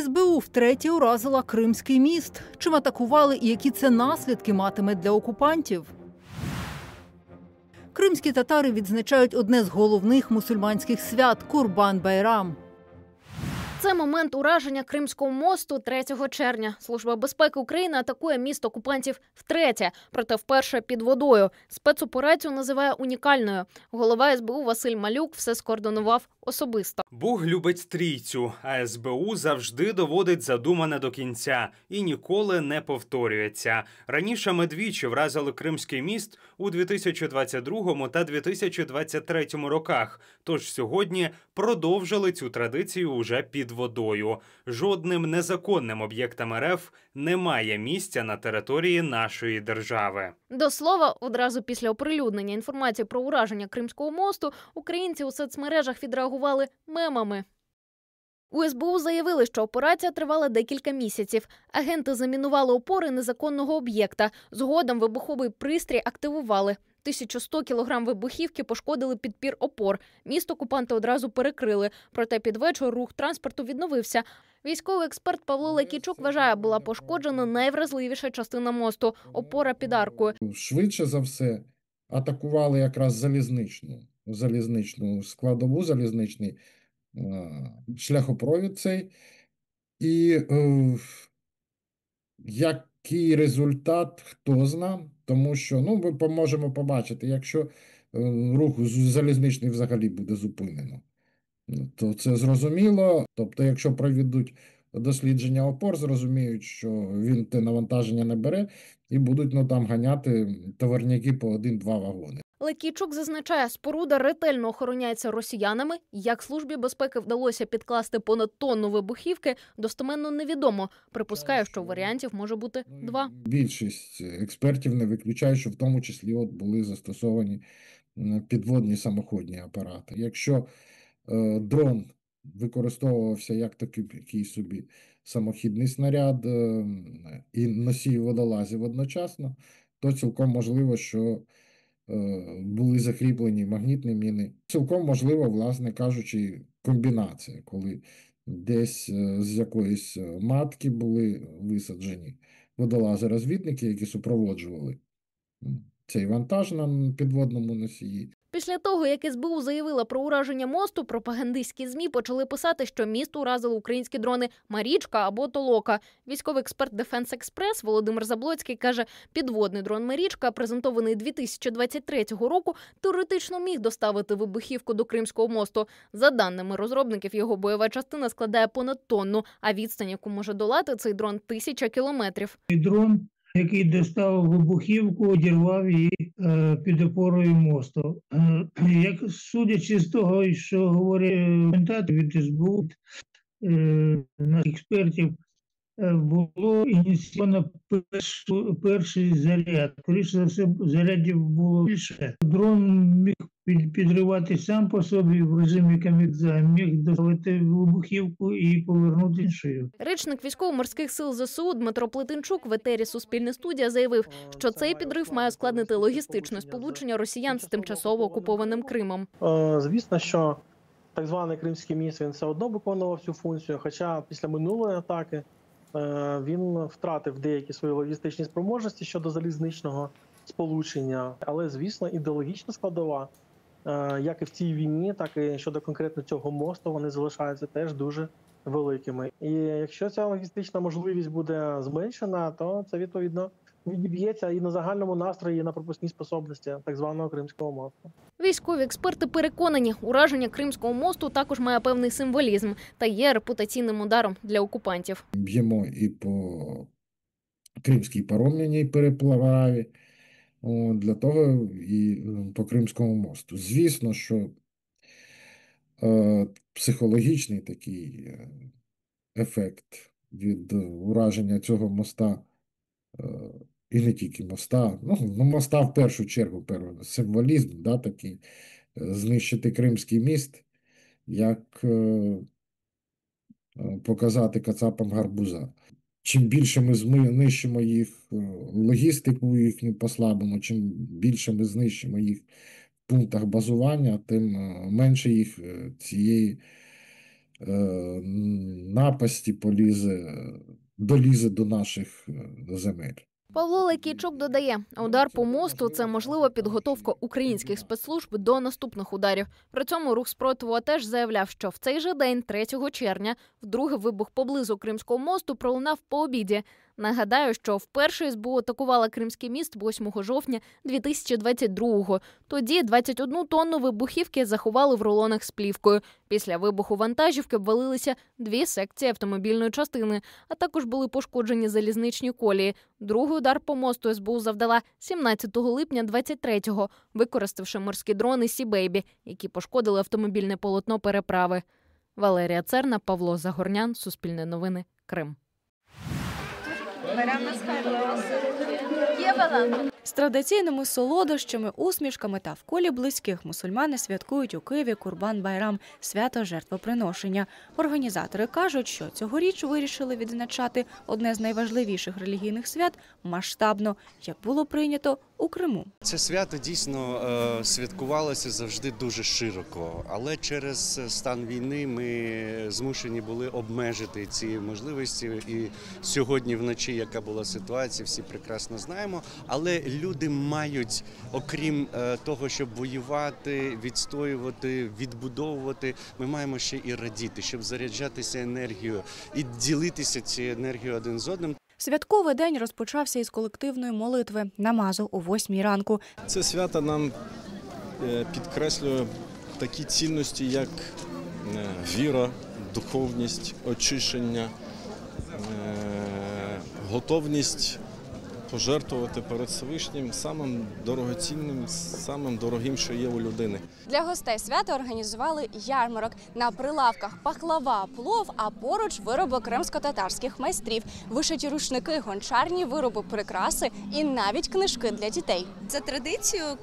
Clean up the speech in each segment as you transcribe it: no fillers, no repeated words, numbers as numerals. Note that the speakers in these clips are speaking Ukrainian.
СБУ втретє уразила Кримський міст. Чим атакували і які це наслідки матиме для окупантів? Кримські татари відзначають одне з головних мусульманських свят – Курбан-Байрам. Це момент ураження Кримського мосту 3 червня. Служба безпеки України атакує місто окупантів втретє, проте вперше під водою. Спецоперацію називає унікальною. Голова СБУ Василь Малюк все скоординував особисто. Бог любить трійцю, а СБУ завжди доводить задумане до кінця і ніколи не повторюється. Раніше ми двічі вразили Кримський міст у 2022 та 2023 роках. Тож сьогодні продовжили цю традицію уже під водою. Жодним незаконним об'єктам РФ немає місця на території нашої держави. До слова, одразу після оприлюднення інформації про ураження Кримського мосту, українці у соцмережах відреагували мемами. У СБУ заявили, що операція тривала декілька місяців. Агенти замінували опори незаконного об'єкта. Згодом вибуховий пристрій активували. 1100 кілограм вибухівки пошкодили підпір опор. Міст окупанти одразу перекрили. Проте під вечір рух транспорту відновився. Військовий експерт Павло Лакійчук вважає, була пошкоджена найвразливіша частина мосту – опора під аркою. Швидше за все атакували якраз залізничну складову, залізничний шляхопровід цей. І який результат, хто зна, тому що, ми можемо побачити, якщо рух залізничний взагалі буде зупинено, то це зрозуміло. Тобто, якщо проведуть дослідження опор, зрозуміють, що він те навантаження не бере, і будуть там ганяти товарняки по 1-2 вагони. Лакійчук зазначає, споруда ретельно охороняється росіянами. Як службі безпеки вдалося підкласти понад тонну вибухівки, достеменно невідомо. Припускає, що варіантів може бути 2. Більшість експертів не виключає, що в тому числі були застосовані підводні самоходні апарати. Якщо дрон використовувався як такий собі самохідний снаряд і носій водолазів одночасно, то цілком можливо, що були закріплені магнітні міни. Цілком можливо, власне кажучи, комбінація, коли десь з якоїсь матки були висаджені водолази-розвідники, які супроводжували цей вантаж на підводному носії. Після того, як СБУ заявила про ураження мосту, пропагандистські ЗМІ почали писати, що міст уразили українські дрони «Марічка» або «Толока». Військовий експерт Defense Express Володимир Заблоцький каже, підводний дрон «Марічка», презентований 2023 року, теоретично міг доставити вибухівку до Кримського мосту. За даними розробників, його бойова частина складає понад тонну, а відстань, яку може долати цей дрон – 1000 кілометрів. Дрон, який доставив вибухівку, одірвав її під опорою мосту. Як судячи з того, що говорять коментатори від СБУ, наших експертів, було ініційовано перший заряд. Скоріше за все, зарядів було більше. Дрон міг підривати сам по собі в режимі камікадзе, міг доставити вибухівку і повернути іншою. Речник військово-морських сил ЗСУ Дмитро Плетенчук в етері «Суспільне студія» заявив, що цей підрив має ускладнити логістичне сполучення росіян з тимчасово окупованим Кримом. Звісно, що так званий Кримський міст, він все одно виконував цю функцію, хоча після минулої атаки він втратив деякі свої логістичні спроможності щодо залізничного сполучення. Але, звісно, ідеологічна складова, як і в цій війні, так і щодо конкретно цього мосту, вони залишаються теж дуже великими. І якщо ця логістична можливість буде зменшена, то це, відповідно, відіб'ється і на загальному настрої, і на пропускній способності так званого Кримського мосту. Військові експерти переконані, ураження Кримського мосту також має певний символізм та є репутаційним ударом для окупантів. Б'ємо і по Кримській паромняній переправі, для того і по Кримському мосту. Звісно, що психологічний такий ефект від ураження цього моста, і не тільки моста, моста в першу чергу, символізм, такий, знищити Кримський міст, як показати кацапам гарбуза. Чим більше ми знищимо їх логістику, їхню послабимо, чим більше ми знищимо їх в пунктах базування, тим менше їх цієї напасті долізе до наших земель. Павло Лайкійчук додає, удар по мосту – це, можливо, підготовка українських спецслужб до наступних ударів. При цьому рух спротиву теж заявляв, що в цей же день, 3 червня, вдруге вибух поблизу Кримського мосту пролунав по обіді. Нагадаю, що вперше СБУ атакувала Кримський міст 8 жовтня 2022-го. Тоді 21 тонну вибухівки заховали в рулонах з плівкою. Після вибуху вантажівки обвалилися 2 секції автомобільної частини, а також були пошкоджені залізничні колії. Другий удар по мосту СБУ завдала 17 липня 23-го, використавши морські дрони «Сі-Бейбі», які пошкодили автомобільне полотно переправи. Валерія Церна, Павло Загорнян, Суспільне новини, Крим. З традиційними солодощами, усмішками та в колі близьких мусульмани святкують у Києві Курбан-Байрам – свято жертвоприношення. Організатори кажуть, що цьогоріч вирішили відзначати одне з найважливіших релігійних свят масштабно, як було прийнято у Криму. Це свято дійсно святкувалося завжди дуже широко, але через стан війни ми змушені були обмежити ці можливості. І сьогодні вночі, яка була ситуація, всі прекрасно знаємо. Але люди мають, окрім того, щоб воювати, відстоювати, відбудовувати, ми маємо ще і радіти, щоб заряджатися енергією і ділитися цією енергією один з одним. Святковий день розпочався із колективної молитви – намазу о 8 ранку. Це свято нам підкреслює такі цінності, як віра, духовність, очищення, готовність пожертвувати перед Всевишнім самим дорогоцінним, самим дорогим, що є у людини. Для гостей свята організували ярмарок. На прилавках пахлава, плов, а поруч вироби кримсько-татарських майстрів. Вишиті рушники, гончарні вироби, прикраси і навіть книжки для дітей. За традицією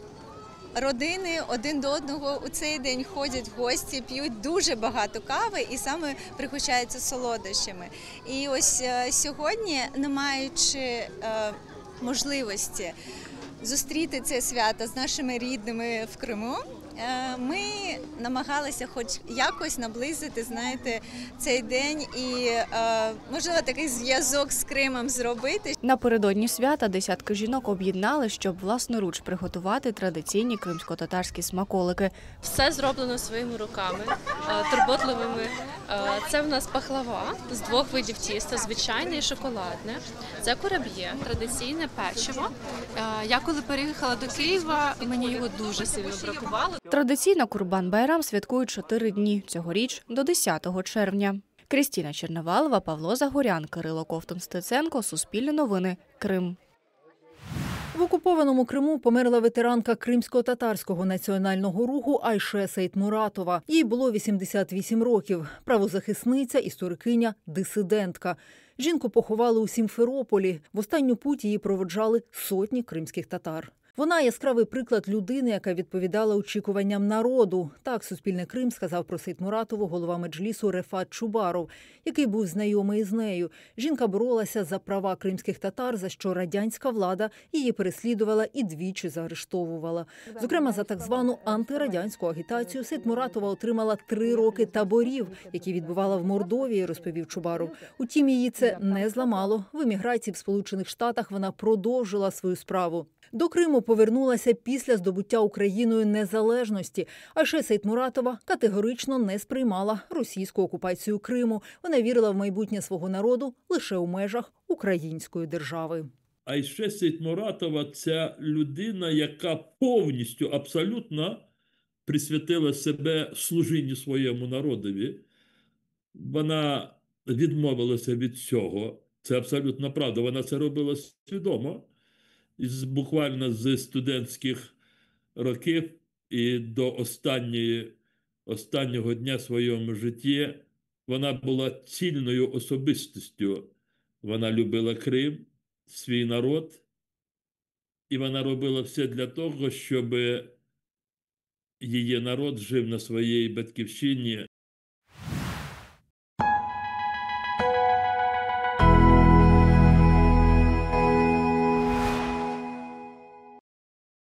родини один до одного у цей день ходять гості, п'ють дуже багато кави і саме пригощаються солодощами. І ось сьогодні, не маючи можливості зустріти це свято з нашими рідними в Криму, ми намагалися хоч якось наблизити, знаєте, цей день і, можливо, такий зв'язок з Кримом зробити. Напередодні свята десятки жінок об'єднали, щоб власноруч приготувати традиційні кримсько-татарські смаколики. Все зроблено своїми руками, турботливими. Це в нас пахлава з 2 видів тіста, звичайне і шоколадне. Це кураб'є, традиційне печиво. Я коли переїхала до Києва, мені його дуже сильно бракувало. Традиційно Курбан-Байрам святкують 4 дні, цьогоріч до 10 червня. Крістіна Черновалова, Павло Загорян, Кирило Ковтун-Стеценко, Суспільне новини, Крим. В окупованому Криму померла ветеранка Кримсько-татарського національного руху Айше Сейтмуратова. Їй було 88 років. Правозахисниця, історикиня, дисидентка. Жінку поховали у Сімферополі. В останню путь її проводжали сотні кримських татар. Вона – яскравий приклад людини, яка відповідала очікуванням народу. Так Суспільне Крим сказав про Сейтмуратову голова меджлісу Рефат Чубаров, який був знайомий з нею. Жінка боролася за права кримських татар, за що радянська влада її переслідувала і двічі заарештовувала. Зокрема, за так звану антирадянську агітацію Сейтмуратова отримала 3 роки таборів, які відбувала в Мордовії, розповів Чубаров. Утім, її це не зламало. В еміграції в Сполучених Штатах вона продовжила свою справу. До Криму повернулася після здобуття Україною незалежності. Айше Сейтмуратова категорично не сприймала російську окупацію Криму. Вона вірила в майбутнє свого народу лише у межах української держави. Айше Сейтмуратова – це людина, яка повністю, абсолютно присвятила себе служінню своєму народові. Вона відмовилася від цього. Це абсолютно правда. Вона це робила свідомо. Буквально з студентських років і до останнього дня в своєму житті вона була цільною особистістю. Вона любила Крим, свій народ, і вона робила все для того, щоб її народ жив на своїй батьківщині